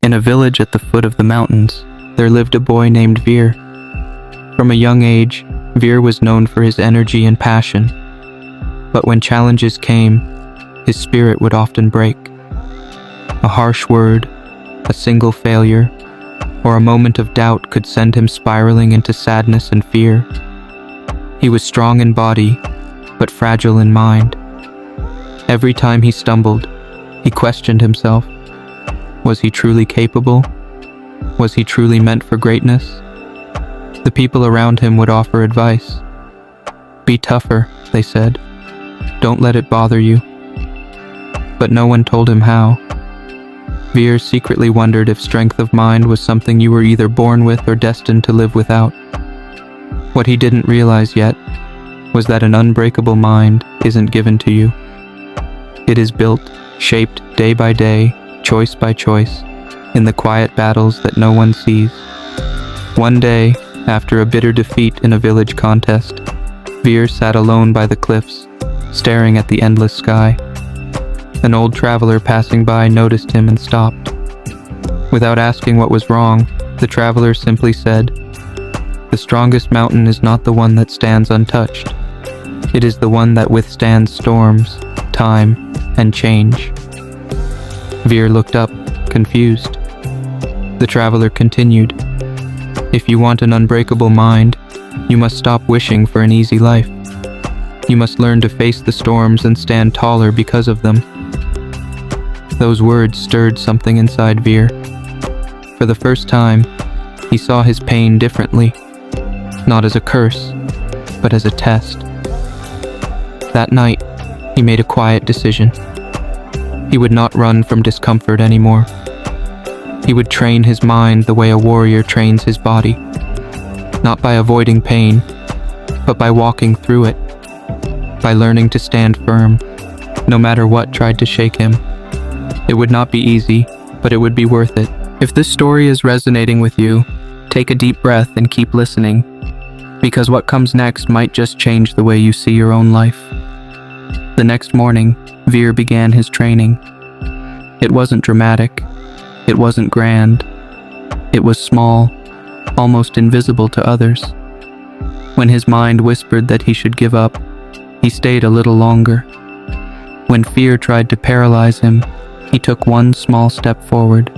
In a village at the foot of the mountains, there lived a boy named Veer. From a young age, Veer was known for his energy and passion. But when challenges came, his spirit would often break. A harsh word, a single failure, or a moment of doubt could send him spiraling into sadness and fear. He was strong in body, but fragile in mind. Every time he stumbled, he questioned himself. Was he truly capable? Was he truly meant for greatness? The people around him would offer advice. Be tougher, they said. Don't let it bother you. But no one told him how. Veer secretly wondered if strength of mind was something you were either born with or destined to live without. What he didn't realize yet was that an unbreakable mind isn't given to you. It is built, shaped day by day, choice by choice, in the quiet battles that no one sees. One day, after a bitter defeat in a village contest, Veer sat alone by the cliffs, staring at the endless sky. An old traveler passing by noticed him and stopped. Without asking what was wrong, the traveler simply said, "The strongest mountain is not the one that stands untouched. It is the one that withstands storms, time, and change." Veer looked up, confused. The traveler continued, "If you want an unbreakable mind, you must stop wishing for an easy life. You must learn to face the storms and stand taller because of them." Those words stirred something inside Veer. For the first time, he saw his pain differently, not as a curse, but as a test. That night, he made a quiet decision. He would not run from discomfort anymore. He would train his mind the way a warrior trains his body, not by avoiding pain, but by walking through it, by learning to stand firm, no matter what tried to shake him. It would not be easy, but it would be worth it. If this story is resonating with you, take a deep breath and keep listening, because what comes next might just change the way you see your own life. The next morning, Veer began his training. It wasn't dramatic. It wasn't grand. It was small, almost invisible to others. When his mind whispered that he should give up, he stayed a little longer. When fear tried to paralyze him, he took one small step forward.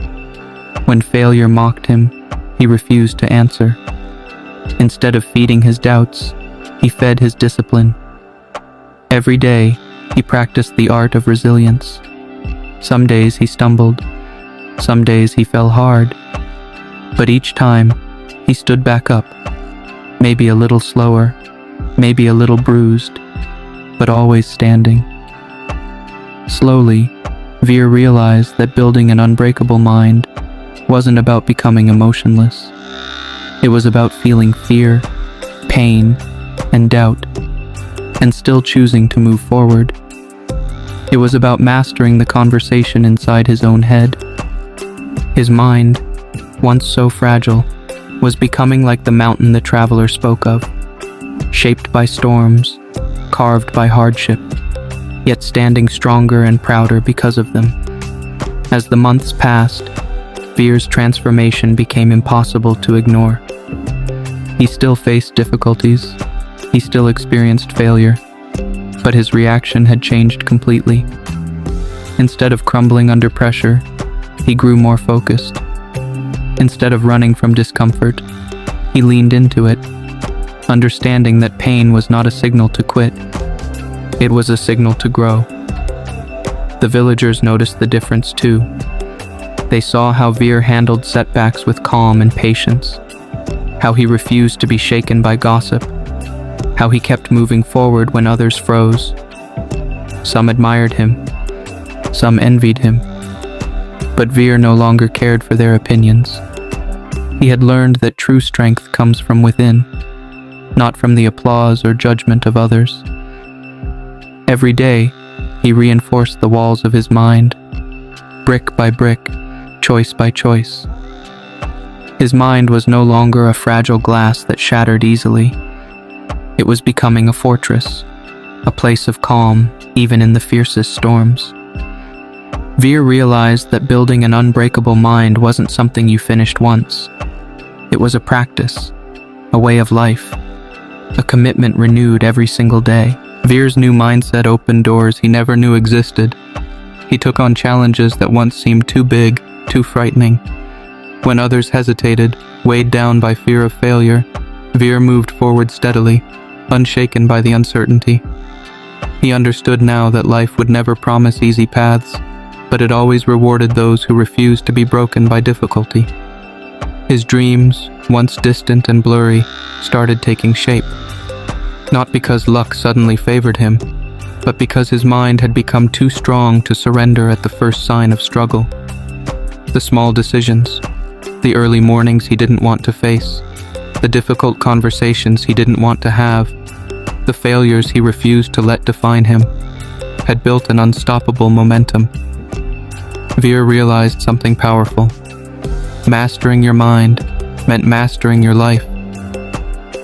When failure mocked him, he refused to answer. Instead of feeding his doubts, he fed his discipline. Every day, he practiced the art of resilience. Some days he stumbled. Some days he fell hard. But each time, he stood back up. Maybe a little slower, maybe a little bruised, but always standing. Slowly, Veer realized that building an unbreakable mind wasn't about becoming emotionless. It was about feeling fear, pain, and doubt, and still choosing to move forward. It was about mastering the conversation inside his own head. His mind, once so fragile, was becoming like the mountain the traveler spoke of, shaped by storms, carved by hardship, yet standing stronger and prouder because of them. As the months passed, Veer's transformation became impossible to ignore. He still faced difficulties, he still experienced failure, but his reaction had changed completely. Instead of crumbling under pressure, he grew more focused. Instead of running from discomfort, he leaned into it, understanding that pain was not a signal to quit. It was a signal to grow. The villagers noticed the difference too. They saw how Veer handled setbacks with calm and patience, how he refused to be shaken by gossip, how he kept moving forward when others froze. Some admired him, some envied him, but Veer no longer cared for their opinions. He had learned that true strength comes from within, not from the applause or judgment of others. Every day, he reinforced the walls of his mind, brick by brick, choice by choice. His mind was no longer a fragile glass that shattered easily. It was becoming a fortress, a place of calm even in the fiercest storms. Veer realized that building an unbreakable mind wasn't something you finished once. It was a practice, a way of life, a commitment renewed every single day. Veer's new mindset opened doors he never knew existed. He took on challenges that once seemed too big, too frightening. When others hesitated, weighed down by fear of failure, Veer moved forward steadily, unshaken by the uncertainty. He understood now that life would never promise easy paths, but it always rewarded those who refused to be broken by difficulty. His dreams, once distant and blurry, started taking shape. Not because luck suddenly favored him, but because his mind had become too strong to surrender at the first sign of struggle. The small decisions, the early mornings he didn't want to face, the difficult conversations he didn't want to have, the failures he refused to let define him, had built an unstoppable momentum. Veer realized something powerful. Mastering your mind meant mastering your life.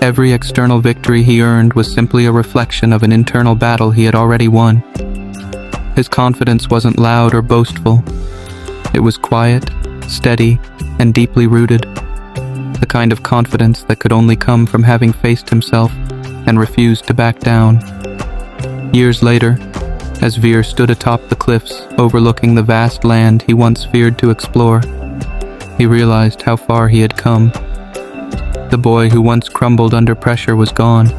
Every external victory he earned was simply a reflection of an internal battle he had already won. His confidence wasn't loud or boastful. It was quiet, steady, and deeply rooted. The kind of confidence that could only come from having faced himself and refused to back down. Years later, as Veer stood atop the cliffs overlooking the vast land he once feared to explore, he realized how far he had come. The boy who once crumbled under pressure was gone.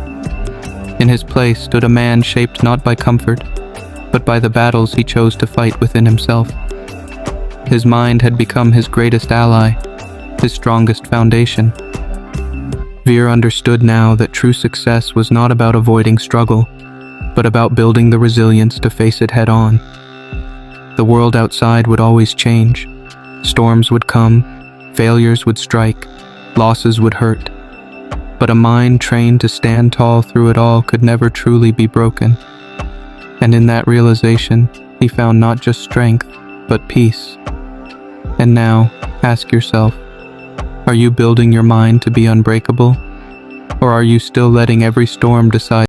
In his place stood a man shaped not by comfort, but by the battles he chose to fight within himself. His mind had become his greatest ally, his strongest foundation. Veer understood now that true success was not about avoiding struggle, but about building the resilience to face it head-on. The world outside would always change. Storms would come, failures would strike, losses would hurt. But a mind trained to stand tall through it all could never truly be broken. And in that realization, he found not just strength, but peace. And now, ask yourself, are you building your mind to be unbreakable? Or are you still letting every storm decide